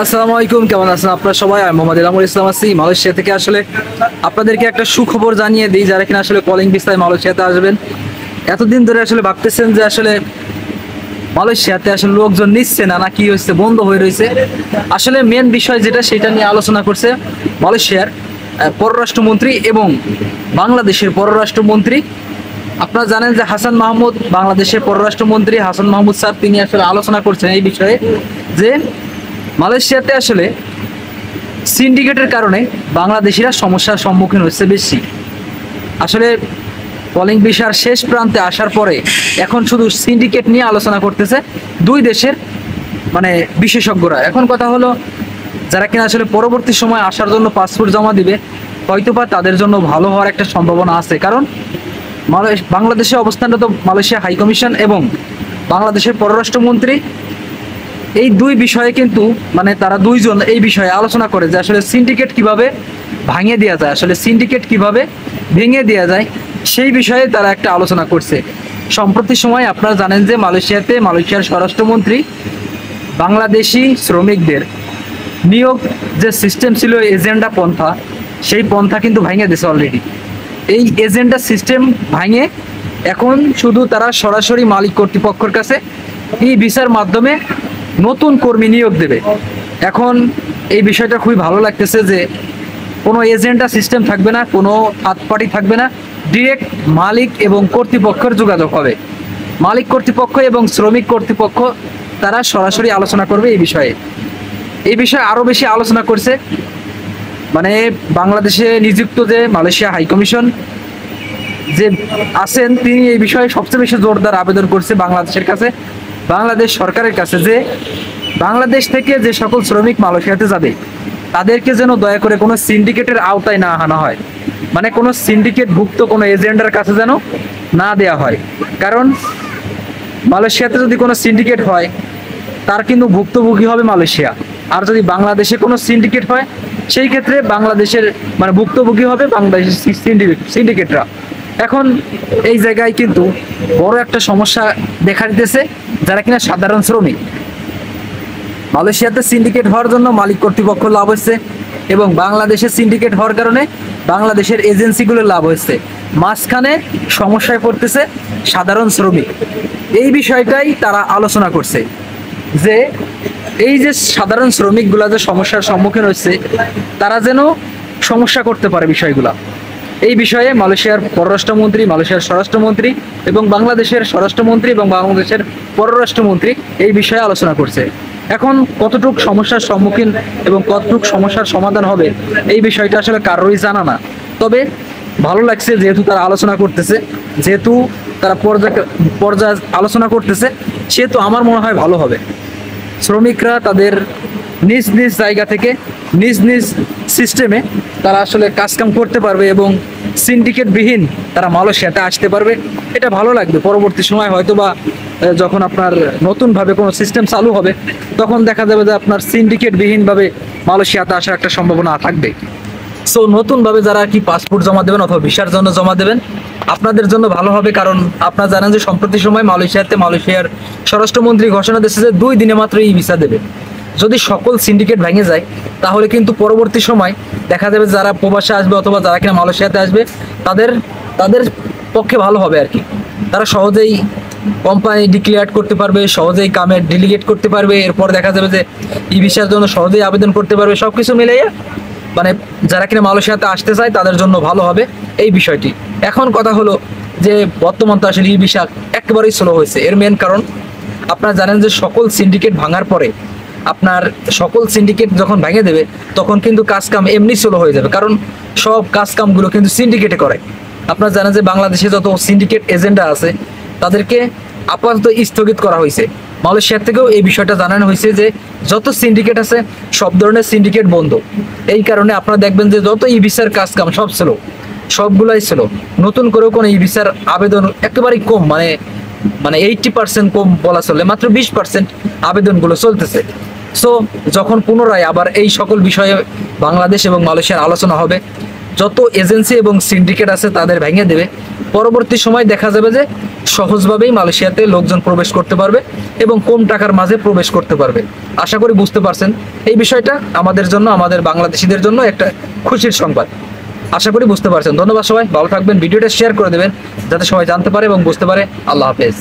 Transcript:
আসসালামু আলাইকুম, কেমন আছেন আপনারা সবাই? আমি মোহাম্মদ এনামুল ইসলাম আছি মালয়েশিয়া থেকে। আসলে আপনাদেরকে একটা সুখবর জানিয়ে দিই, যারা কিনা আসলে কলিং ভিসায় মালয়েশিয়াতে আসবেন। এতদিন ধরে আসলে ভাবতেছেন যে আসলে মালয়েশিয়াতে আসলে লোকজন নিচ্ছে না, না কি হয়েছে, বন্ধ হয়ে রয়েছে। আসলে মেন বিষয় যেটা, সেটা নিয়ে আলোচনা করছে মালয়েশিয়ার পররাষ্ট্রমন্ত্রী এবং বাংলাদেশের পররাষ্ট্রমন্ত্রী। আপনারা জানেন যে হাসান মাহমুদ, বাংলাদেশের পররাষ্ট্রমন্ত্রী হাসান মাহমুদ স্যার, তিনি আসলে আলোচনা করছেন এই বিষয়ে যে মালয়েশিয়াতে আসলে সিন্ডিকেটের কারণে বাংলাদেশিরা সমস্যার সম্মুখীন হচ্ছে বেশি। আসলে কলিং ভিসার শেষ প্রান্তে আসার পরে এখন শুধু সিন্ডিকেট নিয়ে আলোচনা করতেছে দুই দেশের বিশেষজ্ঞরা। এখন কথা হলো, যারা কিনা আসলে পরবর্তী সময় আসার জন্য পাসপোর্ট জমা দিবে, হয়তোবা তাদের জন্য ভালো হওয়ার একটা সম্ভাবনা আছে। কারণ বাংলাদেশের অবস্থানটা তো মালয়েশিয়া হাই কমিশন এবং বাংলাদেশের পররাষ্ট্রমন্ত্রী, এই দুই বিষয়ে কিন্তু তারা দুইজন এই বিষয়ে আলোচনা করে যে আসলে সিন্ডিকেট কিভাবে ভাঙিয়ে দেওয়া যায়, আসলে সিন্ডিকেট কিভাবে ভেঙে দেওয়া যায়, সেই বিষয়ে তারা একটা আলোচনা করছে। সম্প্রতি সময় আপনারা জানেন যে মালয়েশিয়ার স্বরাষ্ট্রমন্ত্রী বাংলাদেশি শ্রমিকদের নিয়োগ যে সিস্টেম ছিল, এজেন্ডা পন্থা, সেই পন্থা কিন্তু ভাঙিয়ে দিয়েছে অলরেডি। এই এজেন্ডা সিস্টেম ভাঙে এখন শুধু তারা সরাসরি মালিক কর্তৃপক্ষের কাছে এই ভিসার মাধ্যমে নতুন কর্মী নিয়োগ দেবে। এখন এই বিষয়টা খুবই ভালো লাগতেছে যে কোনো এজেন্ডা সিস্টেম থাকবে না, কোনো থার্ড পার্টি থাকবে না, ডিরেক্ট মালিক এবং কর্তৃপক্ষের যোগাযোগ হবে। মালিক কর্তৃপক্ষ এবং শ্রমিক কর্তৃপক্ষ তারা সরাসরি আলোচনা করবে এই বিষয়ে। এই বিষয়ে আরও বেশি আলোচনা করছে বাংলাদেশে নিযুক্ত যে মালয়েশিয়া হাই কমিশন যে আছেন, তিনি এই বিষয়ে সবচেয়ে বেশি জোরদার আবেদন করছে বাংলাদেশের কাছে, বাংলাদেশ সরকারের কাছে, যে বাংলাদেশ থেকে যে সকল শ্রমিক মালয়েশিয়াতে যাবে তাদেরকে যেন দয়া করে কোনো সিন্ডিকেটের আওতায় না আনা হয়, কোনো সিন্ডিকেট ভুক্ত কোনো এজেন্ডার কাছে যেন না দেয়া হয়। কারণ মালয়েশিয়াতে যদি কোনো সিন্ডিকেট হয়, তার কিন্তু ভুক্তভোগী হবে মালয়েশিয়া। আর যদি বাংলাদেশে কোনো সিন্ডিকেট হয়, সেই ক্ষেত্রে বাংলাদেশের ভুক্তভোগী হবে বাংলাদেশের সিন্ডিকেটরা। এখন এই জায়গায় কিন্তু বড় একটা সমস্যা দেখা দিতেছে, যারা কিনা সাধারণ শ্রমিক। মালয়েশিয়াতে সিন্ডিকেট হওয়ার জন্য মালিক কর্তৃপক্ষ লাভ হচ্ছে এবং বাংলাদেশের সিন্ডিকেট হওয়ার কারণে বাংলাদেশের এজেন্সিগুলো লাভ হচ্ছে। মাঝখানে সমস্যায় পড়তেছে সাধারণ শ্রমিক। এই বিষয়টাই তারা আলোচনা করছে যে এই যে সাধারণ শ্রমিকগুলা যে সমস্যার সম্মুখীন হচ্ছে, তারা যেন সমস্যা করতে পারে বিষয়গুলা। এই বিষয়ে মালয়েশিয়ার পররাষ্ট্রমন্ত্রী, মালয়েশিয়ার স্বরাষ্ট্রমন্ত্রী এবং বাংলাদেশের স্বরাষ্ট্রমন্ত্রী এবং বাংলাদেশের পররাষ্ট্রমন্ত্রী এই বিষয়ে আলোচনা করছে। এখন কতটুক সমস্যার সম্মুখীন এবং কতটুক সমস্যার সমাধান হবে, এই বিষয়টা আসলে কারোরই জানা না। তবে ভালো লাগছে যেহেতু তারা আলোচনা করতেছে, যেহেতু তারা পর্যায়ে আলোচনা করতেছে, সেহেতু আমার মনে হয় ভালো হবে। শ্রমিকরা তাদের নিজ নিজ জায়গা থেকে নিজ নিজ সিস্টেমে তারা আসলে কাজকাম করতে পারবে এবং সিন্ডিকেটবিহীন তারা মালয়েশিয়াতে আসতে পারবে। এটা ভালো লাগবে। পরবর্তী সময় হয়তোবা যখন আপনার নতুনভাবে কোনো সিস্টেম চালু হবে, তখন দেখা যাবে যে আপনার সিন্ডিকেটবিহীনভাবে মালয়েশিয়াতে আসার একটা সম্ভাবনা থাকবে। সো নতুনভাবে যারা কি পাসপোর্ট জমা দেবেন অথবা ভিসার জন্য জমা দেবেন, আপনাদের জন্য ভালো হবে। কারণ আপনারা জানেন যে সম্প্রতি সময় মালয়েশিয়ার স্বরাষ্ট্রমন্ত্রী ঘোষণা দিয়েছে যে 2 দিনে মাত্র ই ভিসা দেবে। যদি সকল সিন্ডিকেট ভেঙে যায়, তাহলে কিন্তু পরবর্তী সময় দেখা যাবে যারা প্রবাসে আসবে অথবা যারা কিনা মালয়েশিয়াতে আসবে, তাদের পক্ষে ভালো হবে আর কি। তারা সহজেই কোম্পানি ডিক্লেয়ার করতে পারবে, সহজেই কামের ডেলিগেট করতে পারবে। এরপর দেখা যাবে যে ই ভিসার জন্য সহজেই আবেদন করতে পারবে। সবকিছু মিলিয়ে যারা কিনা মালয়েশিয়াতে আসতে চায় তাদের জন্য ভালো হবে এই বিষয়টি। এখন কথা হলো যে বর্তমান তো আসলে ই ভিসা একেবারেই স্লো হয়েছে। এর মেন কারণ আপনারা জানেন যে সকল সিন্ডিকেট ভাঙার পরে, আপনার সকল সিন্ডিকেট যখন ভেঙে দেবে, তখন কিন্তু কাজকাম এমনি স্লো হয়ে যাবে। কারণ সব কাজকামগুলো কিন্তু সিন্ডিকেটে করে। আপনারা জানেন যে বাংলাদেশে যত সিন্ডিকেট এজেন্ডা আছে, তাদেরকে আপাতত স্থগিত করা হয়েছে। মালয়েশিয়ার থেকেও এই বিষয়টা জানানো হয়েছে যে যত সিন্ডিকেট আছে, সব ধরনের সিন্ডিকেট বন্ধ। এই কারণে আপনারা দেখবেন যে যত ই ভিসার কাজকাম সব ছিল, সবগুলাই ছিল। নতুন করেও কোনো ই ভিসার আবেদন একেবারেই কম, 80% কম বলা চলে, মাত্র 20% আবেদনগুলো চলতেছে। সো যখন পুনরায় আবার এই সকল বিষয়ে বাংলাদেশ এবং মালয়েশিয়ার আলোচনা হবে, যত এজেন্সি এবং সিন্ডিকেট আছে তাদের ভেঙে দেবে, পরবর্তী সময় দেখা যাবে যে সহজভাবেই মালয়েশিয়াতে লোকজন প্রবেশ করতে পারবে এবং কম টাকার মাঝে প্রবেশ করতে পারবে। আশা করি বুঝতে পারছেন এই বিষয়টা আমাদের জন্য, আমাদের বাংলাদেশিদের জন্য একটা খুশির সংবাদ। আশা করি বুঝতে পারছেন। ধন্যবাদ সবাই, ভালো থাকবেন, ভিডিওটা শেয়ার করে দেবেন যাতে সবাই জানতে পারে এবং বুঝতে পারে। আল্লাহ হাফেজ।